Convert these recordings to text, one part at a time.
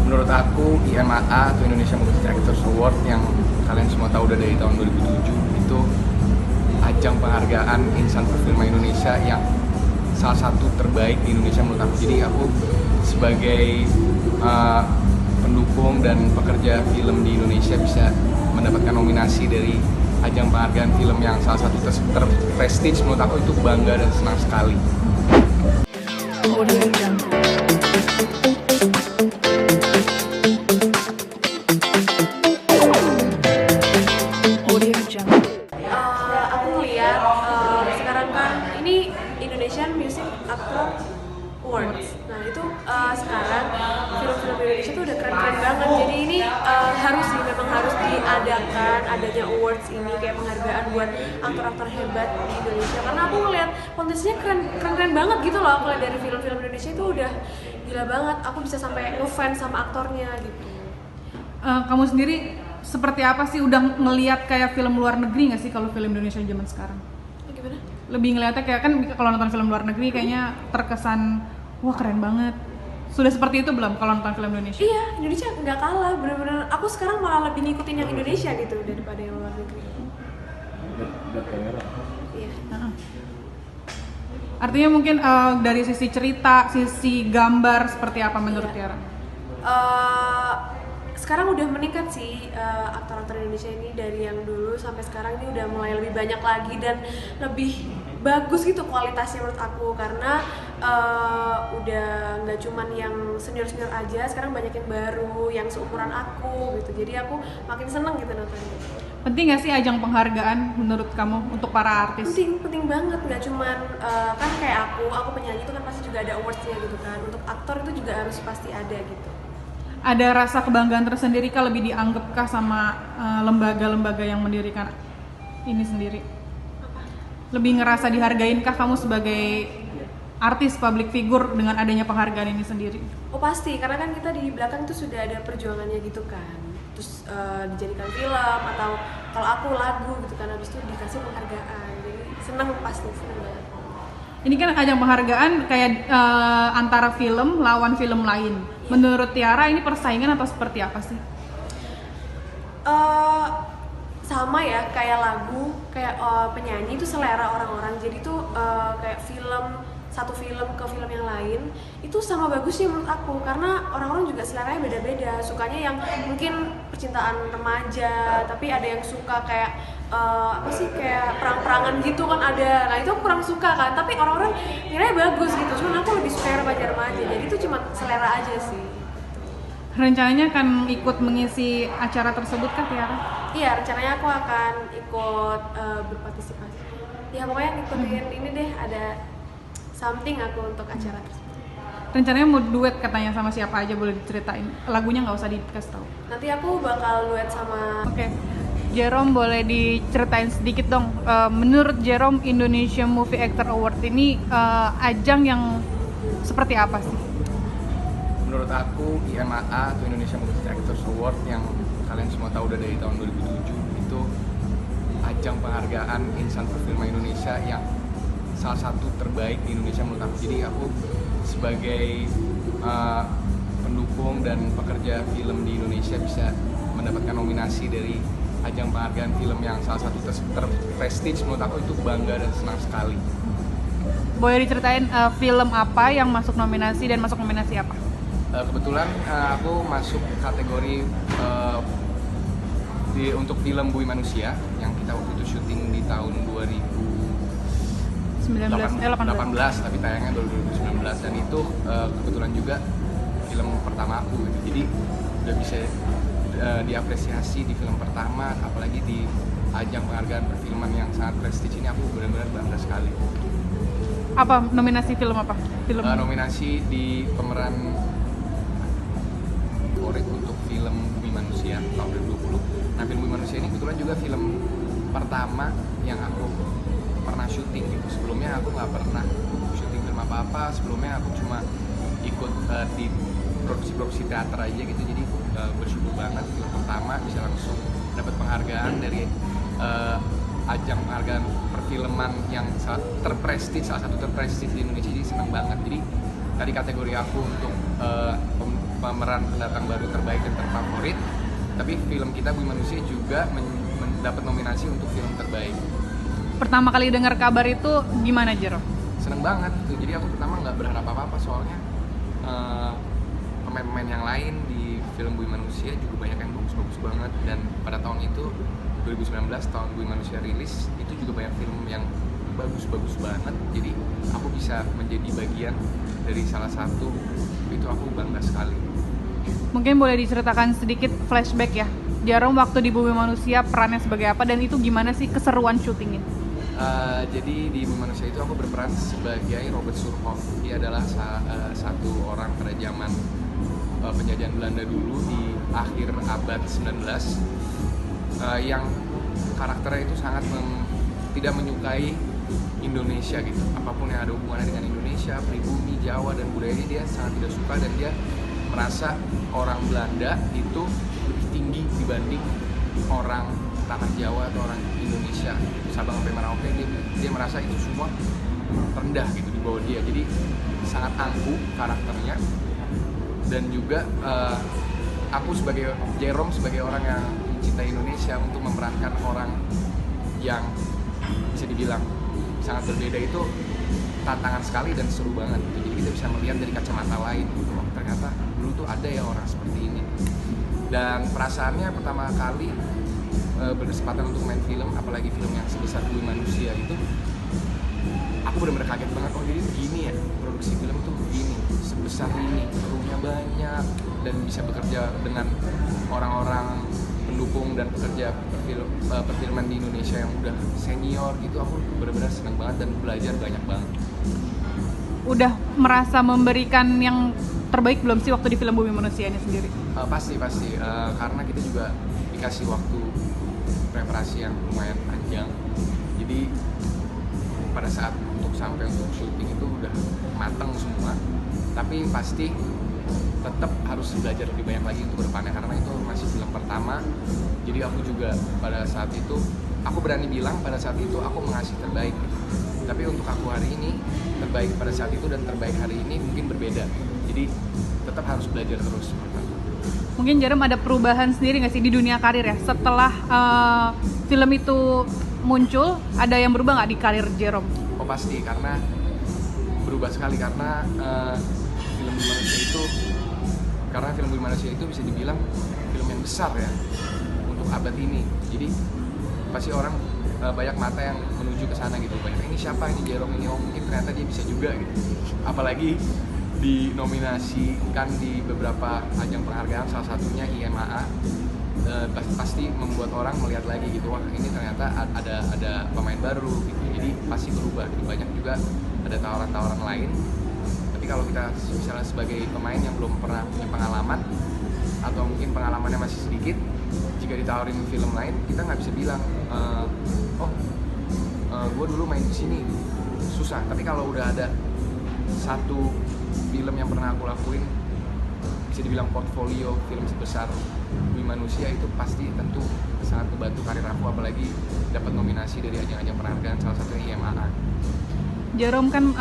Menurut aku IMAA atau Indonesia Movie Actors Award yang kalian semua tahu udah dari tahun 2007 itu ajang penghargaan insan perfilman Indonesia yang salah satu terbaik di Indonesia menurut aku. Jadi aku sebagai pendukung dan pekerja film di Indonesia bisa mendapatkan nominasi dari ajang penghargaan film yang salah satu terprestige menurut aku itu bangga dan senang sekali. Aku ngeliat sekarang kan ini Indonesian Music Actor Awards. Nah itu sekarang film-film Indonesia tuh udah keren-keren banget. Jadi ini memang harus diadakan adanya awards ini kayak penghargaan buat aktor-aktor hebat di Indonesia. Karena aku ngeliat kontennya keren-keren banget gitu loh. Aku lihat dari film-film Indonesia itu udah gila banget. Aku bisa sampai ngefans sama aktornya gitu. Kamu sendiri seperti apa sih, udah ngelihat kayak film luar negeri nggak sih kalau film Indonesia zaman sekarang? Gimana? Lebih ngeliatnya kayak kan kalau nonton film luar negeri kayaknya terkesan wah keren banget. Sudah seperti itu belum kalau nonton film Indonesia? Iya, Indonesia nggak kalah, bener-bener. Aku sekarang malah lebih ngikutin yang Indonesia gitu daripada yang luar negeri. Iya. Artinya mungkin dari sisi cerita, sisi gambar seperti apa menurut Tiara? Sekarang udah meningkat sih aktor-aktor Indonesia ini dari yang dulu sampai sekarang ini udah mulai lebih banyak lagi dan lebih bagus gitu kualitasnya menurut aku karena udah nggak cuman yang senior-senior aja, sekarang banyak yang baru yang seumuran aku gitu, jadi aku makin seneng gitu nontonnya. Penting nggak sih ajang penghargaan menurut kamu untuk para artis? Penting banget, nggak cuman kan kayak aku penyanyi itu kan pasti juga ada awardsnya gitu kan, untuk aktor itu juga harus pasti ada gitu. Ada rasa kebanggaan tersendiri kah, lebih dianggapkah sama lembaga-lembaga yang mendirikan ini sendiri? Lebih ngerasa dihargain kah kamu sebagai artis public figure dengan adanya penghargaan ini sendiri? Oh pasti, karena kan kita di belakang tuh sudah ada perjuangannya gitu kan. Terus dijadikan film atau kalau aku lagu gitu kan, habis itu dikasih penghargaan. Jadi seneng banget. Ini kan ajang penghargaan kayak antara film lawan film lain. Menurut Tiara ini persaingan atau seperti apa sih? Sama ya, kayak lagu, kayak penyanyi itu selera orang-orang. Jadi tuh kayak satu film ke film yang lain itu sama bagusnya menurut aku, karena orang-orang juga seleranya beda-beda. Sukanya yang mungkin percintaan remaja, tapi ada yang suka kayak kayak perang-perangan gitu kan ada. Nah itu aku kurang suka kan, tapi orang-orang kiranya bagus gitu, cuman aku lebih suka yang remaja-remaja. Jadi itu cuma selera aja sih. Rencananya akan ikut mengisi acara tersebut kah Tiara? Iya, rencananya aku akan ikut berpartisipasi. Ya pokoknya ngikutin ini deh, ada something aku untuk acara tersebut. Rencananya mau duet katanya, sama siapa aja, boleh diceritain? Lagunya nggak usah dikasih tahu. Nanti aku bakal duet sama. Oke. Jerome, boleh diceritain sedikit dong, menurut Jerome Indonesia Movie Actor Award ini ajang yang seperti apa sih? Menurut aku IMAA atau Indonesia Movie Actors Award yang kalian semua tahu udah dari tahun 2007 itu ajang penghargaan insan perfilman Indonesia yang salah satu terbaik di Indonesia menurut aku. Jadi aku sebagai pendukung dan pekerja film di Indonesia bisa mendapatkan nominasi dari ajang penghargaan film yang salah satu terprestige menurut aku itu bangga dan senang sekali. Boleh diceritain film apa yang masuk nominasi dan masuk nominasi apa? Kebetulan aku masuk kategori untuk film Bumi Manusia yang kita waktu itu syuting di tahun 2018 tapi tayangnya 2019, dan itu kebetulan juga film pertama aku gitu. Jadi udah bisa diapresiasi di film pertama, apalagi di ajang penghargaan perfilman yang sangat prestige ini, aku benar-benar bangga sekali. Apa nominasi film apa? Nominasi di pemeran untuk film Bumi Manusia tahun 2020. Nah, film Bumi Manusia ini kebetulan juga film pertama yang aku pernah syuting gitu. Sebelumnya aku nggak pernah syuting film apa-apa. Sebelumnya aku cuma ikut di produksi teater aja gitu. Jadi bersyukur banget film pertama bisa langsung dapat penghargaan dari ajang penghargaan perfilman yang salah satu terprestige di Indonesia. Jadi senang banget. Jadi tadi kategori aku untuk pemeran pendatang baru terbaik dan terfavorit, tapi film kita Bumi Manusia juga mendapat nominasi untuk film terbaik. Pertama kali dengar kabar itu gimana, Jero? Seneng banget gitu. Jadi aku pertama nggak berharap apa-apa, soalnya pemain-pemain yang lain di film Bumi Manusia juga banyak yang bagus-bagus banget, dan pada tahun itu 2019 tahun Bumi Manusia rilis itu juga banyak film yang bagus-bagus banget. Jadi aku bisa menjadi bagian dari salah satu, itu aku bangga sekali. Mungkin boleh diceritakan sedikit flashback ya, Jarom waktu di Bumi Manusia perannya sebagai apa, dan itu gimana sih keseruan syutingnya? Jadi di Bumi Manusia itu aku berperan sebagai Robert Surhoff. Dia adalah satu orang pada zaman penjajahan Belanda dulu di akhir abad 19, yang karakternya itu sangat tidak menyukai Indonesia gitu. Apapun yang ada hubungannya dengan Indonesia, pribumi, Jawa, dan budayanya dia sangat tidak suka, dan dia merasa orang Belanda itu lebih tinggi dibanding orang tanah Jawa atau orang Indonesia, Sabang sampai Merauke. Dia merasa itu semua rendah gitu di bawah dia. Jadi sangat angkuh karakternya, dan juga aku sebagai Jerome, sebagai orang yang mencintai Indonesia, untuk memerankan orang yang bisa dibilang sangat berbeda itu tantangan sekali dan seru banget gitu. Jadi kita bisa melihat dari kacamata lain gitu. Oh, ternyata dulu tuh ada ya orang seperti ini. Dan perasaannya pertama kali berkesempatan untuk main film, apalagi film yang sebesar Bumi Manusia itu, aku benar-benar kaget banget. Oh, jadi gini ya produksi film tuh begini, sebesar ini, krunya banyak, dan bisa bekerja dengan orang-orang pendukung dan pekerja perfilman di Indonesia yang udah senior gitu. Aku benar-benar senang banget dan belajar banyak banget. Udah merasa memberikan yang terbaik belum sih waktu di film Bumi Manusia ini sendiri? Pasti karena kita juga dikasih waktu preparasi yang lumayan panjang. Jadi pada saat untuk sampai untuk syuting itu udah mateng semua, tapi pasti tetap harus belajar lebih banyak lagi untuk kedepannya, karena itu masih film pertama. Jadi aku juga pada saat itu, aku berani bilang pada saat itu aku mengasih terbaik. Tapi untuk aku hari ini, terbaik pada saat itu dan terbaik hari ini mungkin berbeda. Jadi tetap harus belajar terus. Mungkin Jerome ada perubahan sendiri nggak sih di dunia karir ya? Setelah film itu muncul, ada yang berubah nggak di karir Jerome? Oh pasti, karena berubah sekali, karena film Bumi Manusia itu bisa dibilang film yang besar ya untuk abad ini. Jadi pasti orang banyak mata yang menuju ke sana gitu. Banyak, ini siapa ini Jerome ini, oh mungkin ternyata dia bisa juga gitu. Apalagi dinominasikan di beberapa ajang penghargaan, salah satunya IMAA, pasti membuat orang melihat lagi gitu, wah ini ternyata ada pemain baru gitu. Jadi pasti berubah gitu. Banyak juga ada tawaran-tawaran lain, tapi kalau kita misalnya sebagai pemain yang belum pernah punya pengalaman atau mungkin pengalamannya masih sedikit, jika ditawarin film lain kita nggak bisa bilang gue dulu main di sini, susah. Tapi kalau udah ada satu film yang pernah aku lakuin, bisa dibilang portfolio film sebesar Bumi Manusia, itu pasti tentu sangat membantu karir aku, apalagi dapat nominasi dari ajang-ajang penghargaan, salah satunya IMAA. Jerome kan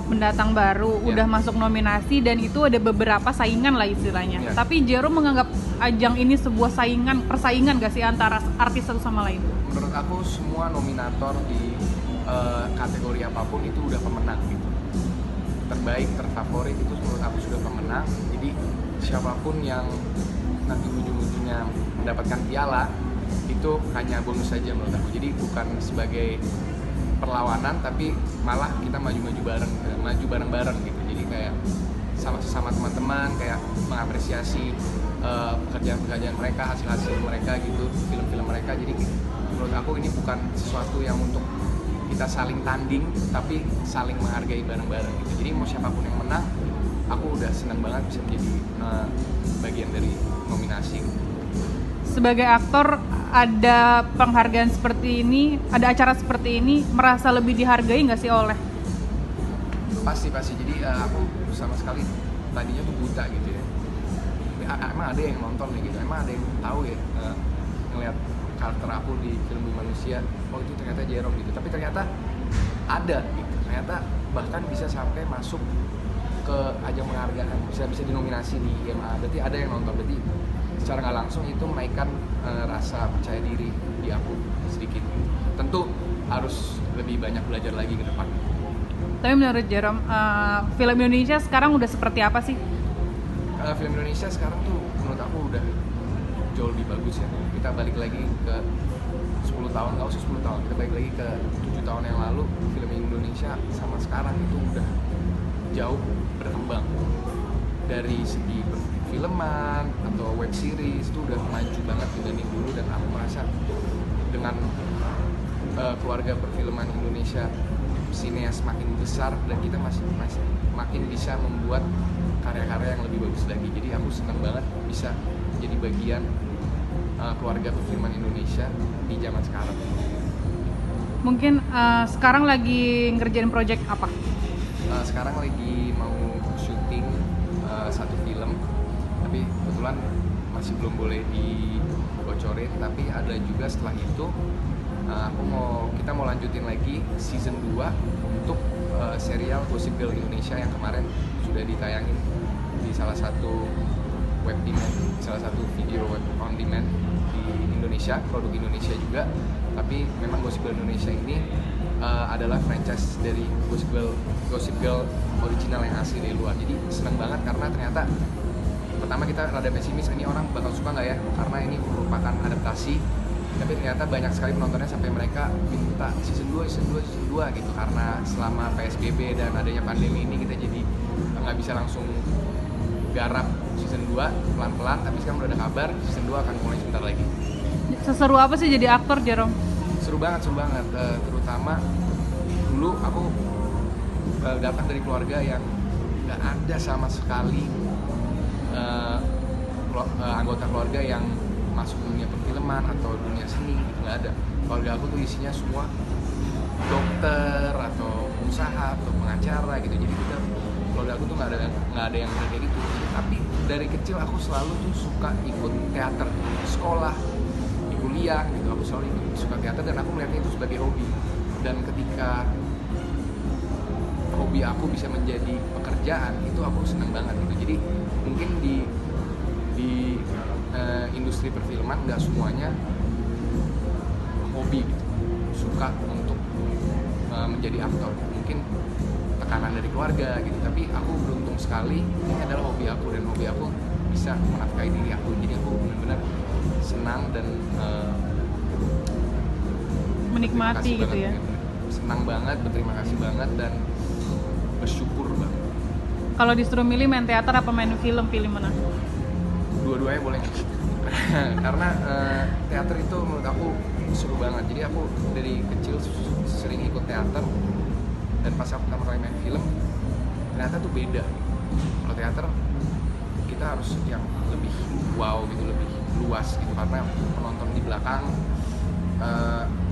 pendatang baru, udah masuk nominasi, dan itu ada beberapa saingan lah istilahnya. Tapi Jerome menganggap ajang ini sebuah persaingan gak sih antara artis satu sama lain? Menurut aku semua nominator di kategori apapun itu udah pemenang gitu. Terbaik, terfavorit itu menurut aku sudah pemenang. Jadi siapapun yang nanti ujung-ujungnya mendapatkan piala itu hanya bonus saja menurut aku. Jadi bukan sebagai perlawanan, tapi malah kita maju bareng-bareng gitu. Jadi kayak sama teman-teman kayak mengapresiasi pekerjaan-pekerjaan mereka, hasil-hasil mereka gitu, film-film mereka. Jadi menurut aku ini bukan sesuatu yang untuk kita saling tanding, tapi saling menghargai bareng-bareng gitu. Jadi mau siapapun yang menang, aku udah senang banget bisa menjadi bagian dari nominasi. Sebagai aktor, ada penghargaan seperti ini, ada acara seperti ini, merasa lebih dihargai nggak sih oleh? Pasti. Jadi aku sama sekali tadinya tuh buta gitu ya. Emang ada yang nonton nih gitu, emang ada yang tahu ya ngelihat karakter aku di film Bumi Manusia, oh itu ternyata Jerome gitu. Tapi ternyata ada gitu, ternyata bahkan bisa sampai masuk ke ajang penghargaan, bisa dinominasi di IMA, berarti ada yang nonton, berarti secara nggak langsung itu menaikkan rasa percaya diri di aku sedikit. Tentu harus lebih banyak belajar lagi ke depan. Tapi menurut Jerome, film Indonesia sekarang udah seperti apa sih? Film Indonesia sekarang tuh menurut aku udah jauh lebih bagus ya. Kita balik lagi ke 10 tahun, nggak usah 10 tahun, kita balik lagi ke 7 tahun yang lalu, film Indonesia sama sekarang itu udah jauh berkembang. Dari segi filman atau web series itu udah maju banget dibanding dulu, dan aku merasa dengan keluarga perfilman Indonesia, sineas makin besar, dan kita masih makin bisa membuat karya-karya yang lebih bagus lagi. Jadi aku senang banget bisa jadi bagian keluarga perfilman Indonesia di zaman sekarang. Mungkin sekarang lagi ngerjain project apa? Sekarang lagi mau syuting satu film, tapi kebetulan masih belum boleh dibocorin. Tapi ada juga setelah itu kita mau lanjutin lagi season 2 untuk serial Gossip Girl Indonesia yang kemarin sudah ditayangin di salah satu web demand, salah satu video web on demand di Indonesia, produk Indonesia juga. Tapi memang Gossip Girl Indonesia ini adalah franchise dari Gossip Girl original yang asli dari luar. Jadi senang banget karena ternyata pertama kita rada pesimis, ini orang bakal suka nggak ya, karena ini merupakan adaptasi. Tapi ternyata banyak sekali penontonnya sampai mereka minta season 2 gitu, karena selama PSBB dan adanya pandemi ini kita jadi nggak bisa langsung garap season 2 pelan-pelan, tapi sekarang udah ada kabar season 2 akan mulai sebentar lagi. Seseru apa sih jadi aktor, Jerome? Seru banget, terutama dulu aku datang dari keluarga yang nggak ada sama sekali anggota keluarga yang masuk dunia perfilman atau dunia seni, gitu, nggak ada. Keluarga aku tuh isinya semua dokter atau pengusaha atau pengacara gitu, jadi keluarga aku tuh nggak ada yang kayak gitu. Tapi dari kecil aku selalu tuh suka ikut teater di sekolah, di kuliah gitu, aku selalu suka teater dan aku melihatnya itu sebagai hobi. Dan ketika hobi aku bisa menjadi pekerjaan, itu aku seneng banget gitu. Jadi mungkin di industri perfilman nggak semuanya hobi gitu, suka untuk menjadi aktor, mungkin tekanan dari keluarga gitu. Tapi aku beruntung sekali, ini adalah hobi aku, dan hobi aku bisa menafkahi diri aku. Jadi aku benar-benar senang dan Menikmati gitu banget, ya. senang banget, berterima kasih banget, dan bersyukur banget. Kalau disuruh milih main teater apa main film, pilih mana? Dua-duanya boleh. Karena teater itu menurut aku seru banget. Jadi aku dari kecil sering ikut teater, dan pas aku pertama kali main film ternyata tuh beda. Kalau teater kita harus yang lebih wow gitu, lebih luas gitu, karena penonton di belakang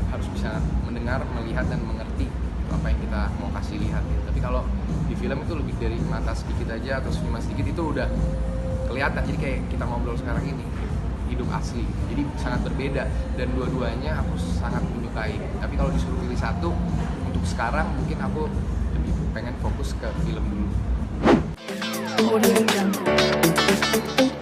harus bisa mendengar, melihat, dan mengerti apa yang kita mau kasih lihat gitu. Tapi kalau di film itu lebih dari mata sedikit aja atau senyum sedikit itu udah kelihatan. Jadi kayak kita ngobrol sekarang ini hidup asli, jadi sangat berbeda, dan dua-duanya aku sangat menyukai. Tapi kalau disuruh pilih satu untuk sekarang, mungkin aku lebih pengen fokus ke film dulu. Audio Jungle.